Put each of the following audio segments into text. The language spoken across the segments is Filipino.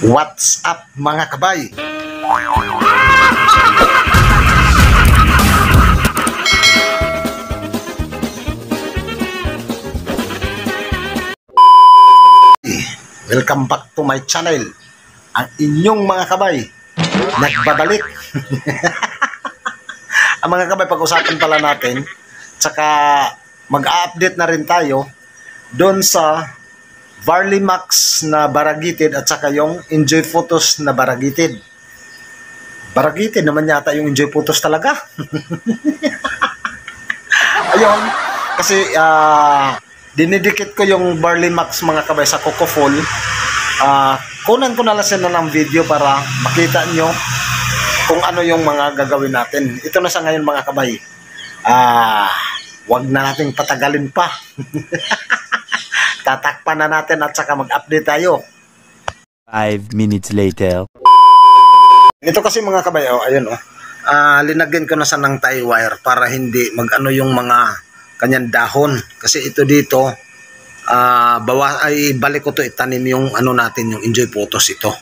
What's up mga kabay? Welcome back to my channel. Ang inyong mga kabay nagbabalik. Ang mga kabay, pag-usapan pala natin, tsaka mag-update na rin tayo doon sa Varley Max na Baragitid at saka yung Enjoy Photos na Baragitid. Baragitid naman yata yung Enjoy Photos talaga. Ayun, kasi dinidikit ko yung Varley Max mga kabay sa Coco Fall. Kunan ko na lang sila ng video para makita nyo kung ano yung mga gagawin natin. Ito na sa ngayon mga kabay. Wag na nating patagalin pa. Tatakpan na natin at saka mag-update tayo. 5 minutes later. Ito kasi mga kabay, ayun linagyan ko na sa ng tie wire para hindi mag-ano yung mga kanyang dahon. Kasi ito dito, balik ko to itanim yung ano natin, yung Enjoy Photos ito.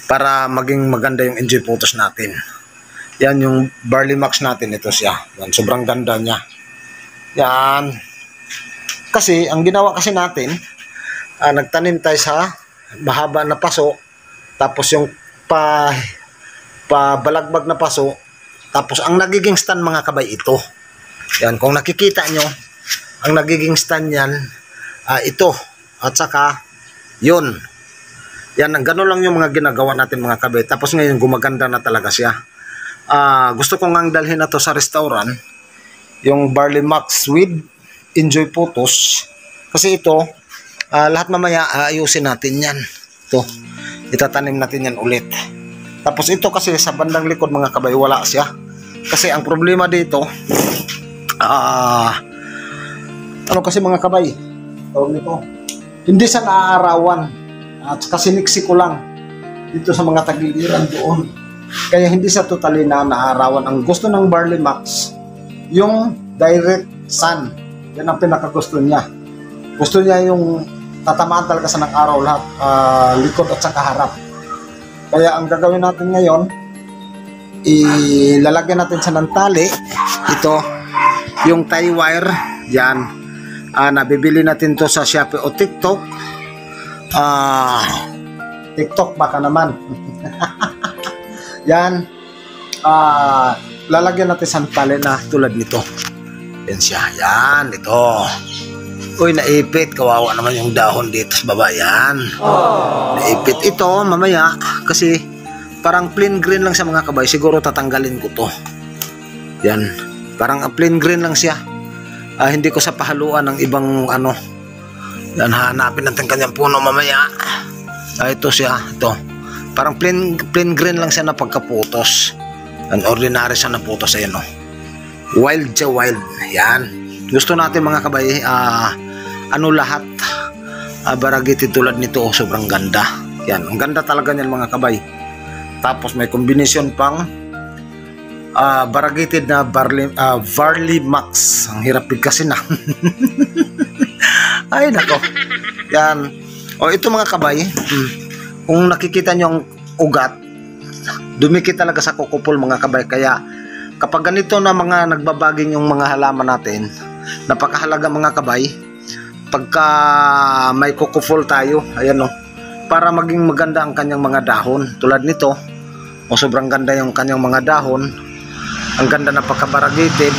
Para maging maganda yung Enjoy Photos natin. Yan yung Varley Max natin, ito siya. Yan, sobrang ganda niya. Yan. Kasi ang ginawa kasi natin, nagtanim tayo sa mahaba na paso, tapos yung pabalagbag na paso, tapos ang nagiging stand mga kabay ito. Yan, kung nakikita nyo, ang nagiging stand yan, ito, at saka yun. Yan, gano'n lang yung mga ginagawa natin mga kabay. Tapos ngayon gumaganda na talaga siya. Gusto ko ngang dalhin na to sa restaurant, yung Varley Max with Enjoy Photos, kasi ito lahat mamaya ayusin natin yan. Ito, itatanim natin yan ulit. Tapos ito kasi sa bandang likod mga kabay wala siya, kasi ang problema dito ano kasi mga kabay, tawag nito, hindi siya naaarawan at kasi niksi ko lang dito sa mga tagiliran doon, kaya hindi siya totally na naaarawan. Ang gusto ng Varley Max yung direct sun. Yan ang pinakagusto niya. Gusto niya yung tatamaan talaga sa ng araw lahat, likod at saka harap. Kaya ang gagawin natin ngayon, ilalagyan natin sa ng tali. Ito, yung tie wire. Yan. Nabibili natin to sa Shopee o TikTok. TikTok baka naman. Yan. Lalagyan natin sa tali na tulad nito. Yan siya, yan, ito. Uy, naipit, kawawa naman yung dahon dito sa baba, yan. Naipit ito, mamaya, kasi parang plain green lang sa mga kabay, siguro tatanggalin ko to. Yan, parang plain green lang siya. Hindi ko sa pahaluan ng ibang ano. Yan, hanapin natin kanyang puno mamaya. Ito siya, ito. Parang plain green lang siya na pagkaputos. Yan, ordinary siya na putos, ayan o. Wild siya, wild. Yan. Gusto natin mga kabay, lahat, Baragitid tulad nito, sobrang ganda. Yan, ang ganda talaga niyan mga kabay. Tapos may combination pang Baragitid na Varley Max. Ang hirap bigkasin na. Ay, nako. Yan. Ito mga kabay, kung nakikita nyo ang ugat, dumikit talaga sa kukupol mga kabay. Kaya kapag ganito na mga nagbabaging yung mga halaman natin, napakahalaga mga kabay, pagka may kukufol tayo, ayan para maging maganda ang kanyang mga dahon. Tulad nito, sobrang ganda yung kanyang mga dahon, ang ganda na pagkabaragitid.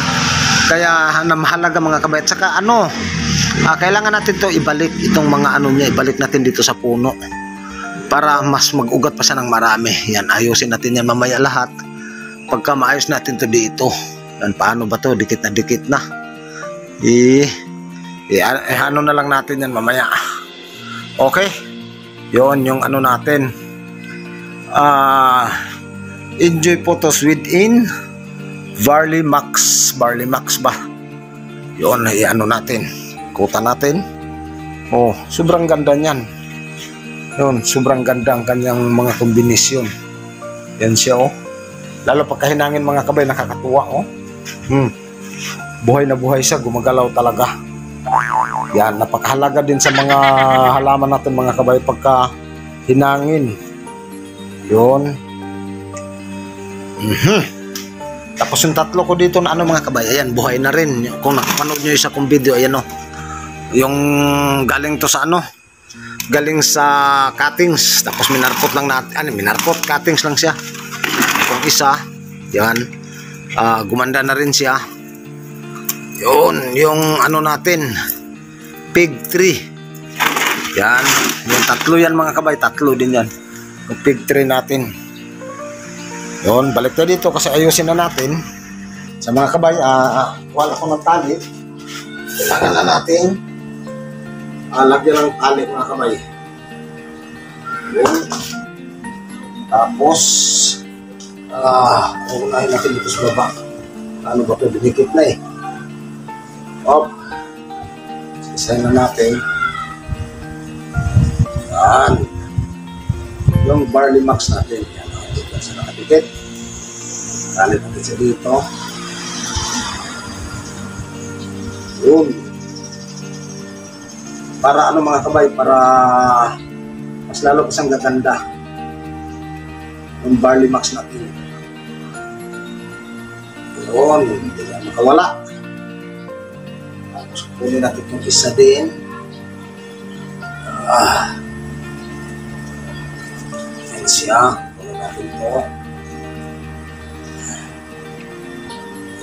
Kaya mahalaga mga kabay. At saka kailangan natin to ibalik, itong mga niya, ibalik natin dito sa puno para mas mag-ugat pa siya ng marami. Yan, ayusin natin yan mamaya lahat. Pagka maayos natin to dito, yan, paano ba to? Dikit na. Ano na lang natin yan mamaya. Okay? Yon yung natin. Enjoy Photos within Varley Max. Varley Max ba? Yon, natin. Kuta natin. Sobrang ganda niyan. Yon, sobrang ganda ang kanyang mga kombinasyon. Yan siya lalo pagkahinangin mga kabay, nakakatuwa buhay na buhay siya, gumagalaw talaga. Yan, napakahalaga din sa mga halaman natin mga kabay pagka hinangin. Yun. Tapos yung tatlo ko dito na ano mga kabay, ayan, buhay na rin. Kung nakapanood nyo isa kong video, ayan o. Yung galing to sa ano, galing sa cuttings. Tapos minarkot lang natin, cuttings lang siya. Kung isa, yan, gumanda na rin siya. Yun, yung ano natin, pig tree. Yan, yung tatlo yan mga kabay, tatlo din yan. Yung pig tree natin. Yun, balik na dito kasi ayusin na natin. Sa mga kabay, wala ko ng tali. Kailangan na natin lagyan ng tali mga kabay. Yun. Tapos, unahin natin dito sa baba. Ano ba ito? Dinikit na eh. Op. Sisayin na natin. Yan. Yung barley max natin. Yan. Dito sa nakadikit. Kalit natin siya dito. Yun. Para ano mga kabay? Para mas lalo pa siyang gaganda. Yung barley max natin. Yun. Hindi na makawala. Tapos kunin natin itong isa din. Yan siya. Kunin natin ito.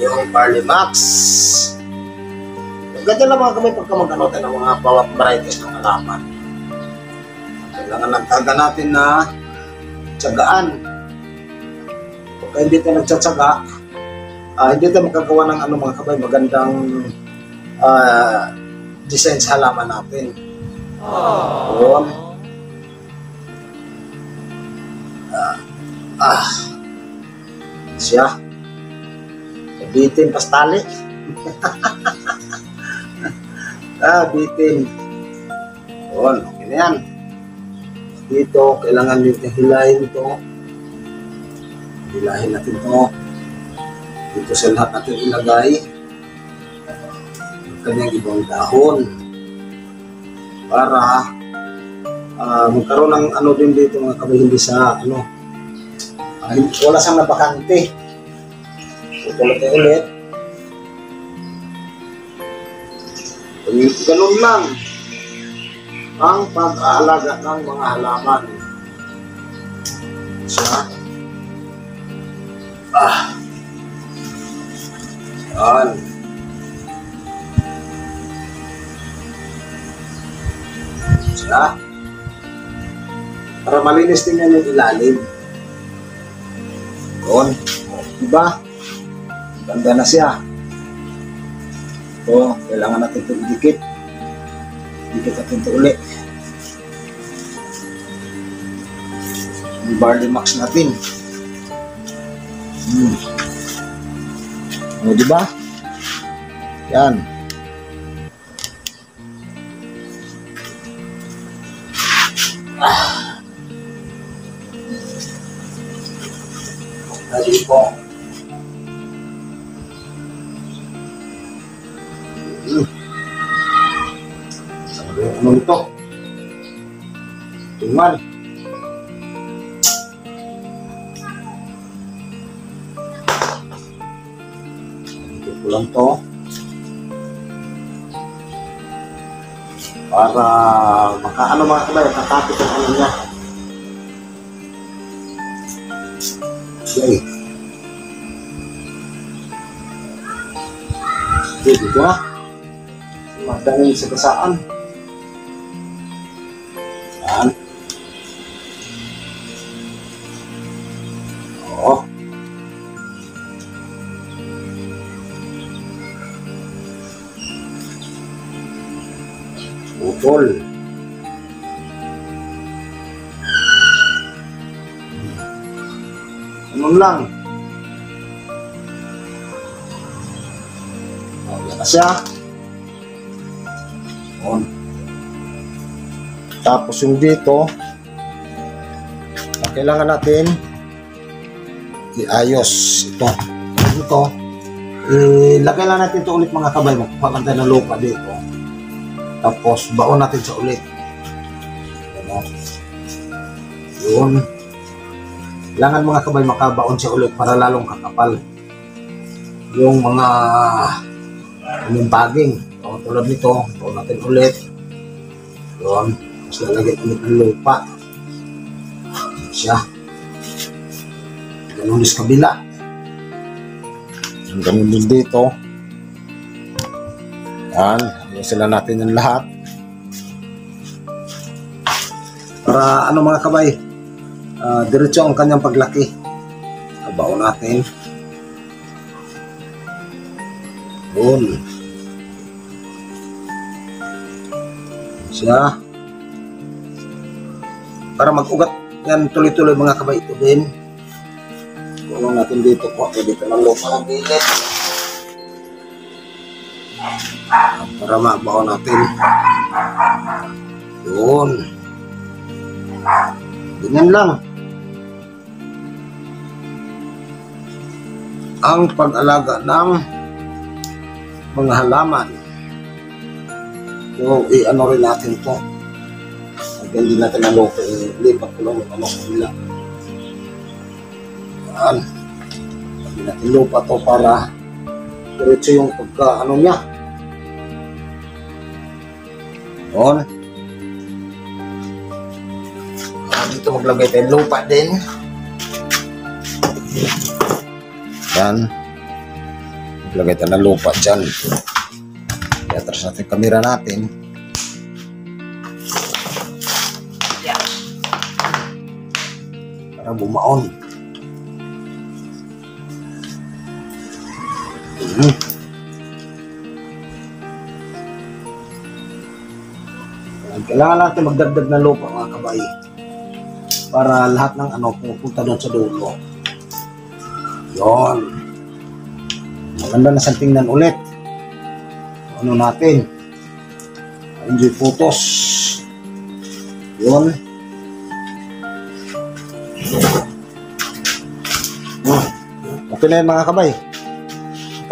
Yung barley max. Ganda lang mga kamay pagka mag-ano tayo ng mga varieties ng halaman. Kailangan nagtaga natin na tiyagaan. Pagka hindi tayo nagtsatsaga, hindi tayo magkagawa ng ano mga kabay, magandang design sa halaman natin. Yun. Siya. Bitin pastali. Bitin. Yun, okay na yan. Dito, kailangan dito hilahin ito. Hilahin natin ito. Dito sa lahat natin ilagay yung kanyang ibang dahon para magkaroon ng ano din dito mga kabay, hindi sa ano, wala siyang nabakante. Ulit. Ganun lang ang pag-aalaga ng mga halaman. Siya. Yan. Siya. Para malinis din yan yung ilalim. Yun. Diba? Ganda na siya. So, kailangan natin ito idikit. Dikit natin ito ulit. Yung barley max natin. O, diba? Yan. Tadi po. Ano ito? Tingnan. Ito po lang to. Para makaano mga kabay, kakapit ang ano niya. Okay. Okay, dito na. Magdangin sa kasaan. Yan. Oo. Putol. Ganun lang. Yan na siya. On. Tapos yung dito, kailangan natin iayos ito. Ito, ilagay lang natin ito ulit mga kabay. Magpapakanta tayo ng lupa dito. Tapos baon natin sa ulit. Ano? Yun. Kailangan mga kabay makabaon siya ulit para lalong kakapal yung mga umimbaging. Tulad nito, baon natin ulit. Yun, tapos lalagyan ulit ng lupa. Siya. Ganun din sa kabila. Ganun din dito. Yan, sila natin yung lahat. Para ano mga kabay, diretso ang kanyang paglaki. Baon natin. Yun. Siya. Para mag-ugat yan tuloy-tuloy mga kabay, ito din. Baon natin dito po. Dito ng lupa ng gilid. Para mabaon natin. Yun. Ganyan lang ang pag-alaga ng mga halaman. So, i-ano rin natin ito. Hanggang din natin ang lupa. Lipat ko lang yung ano nila. Yan. Hanggang natin lupa ito para diretso yung pagka-ano niya. Yun. Dito maglagay tayo lupa din. Yan. Maglagay tayo ng lupa dyan. I-atras natin yung camera natin. Yan. Para bumaon. Kailangan natin magdagdag ng lupa mga kabay. Para lahat ng ano pupunta doon sa dulo. Yon. Maganda na sa tingnan ulit. Ano natin? Enjoy photos. Yon. Okay na yun mga kabay.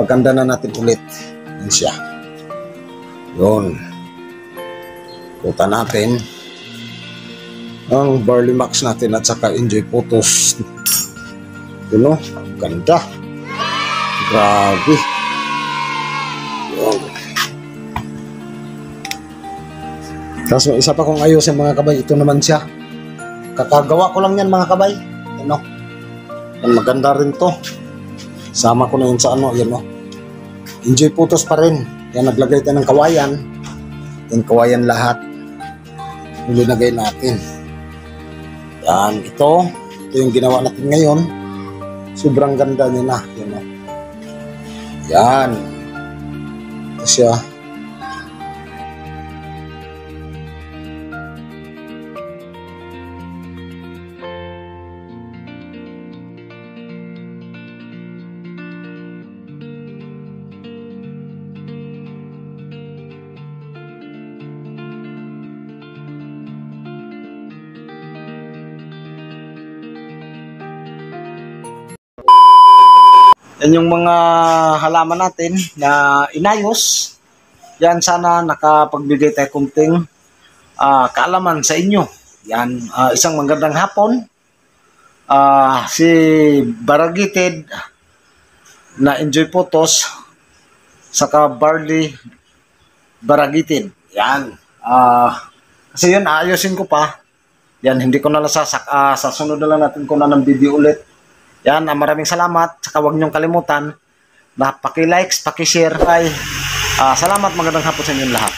Pagkanda na natin ulit. Yan siya. Yon. Puta natin ang Barley Max natin at saka Enjoy Photos. Yun o, ganda. Grabe. Yun. Tapos may isa pa kong ayusin mga kabay. Ito naman siya. Kakagawa ko lang yan mga kabay. Yun o. Maganda rin to. Sama ko na yun sa ano. Yun o. Enjoy Photos pa rin. Yan, naglagay tayo ng kawayan. Yung kawayan lahat. Nilinagay natin. Yan, ito yung ginawa natin ngayon. Sobrang ganda niya na. Yan o. Yan. Ito siya. Yan yung mga halaman natin na inayos. Yan, sana nakapagbigay tayo kunting kaalaman sa inyo. Yan, isang magandang hapon. Si Baragitid na Enjoy Photos saka Barley Baragitid. Yan. Kasi yun, ayusin ko pa. Yan, hindi ko na lang sa sunod na lang natin ko na ng video ulit. Yan, maraming salamat. Saka huwag niyong kalimutan na paki-likes, paki-share. Salamat, magandang hapon sa inyong lahat.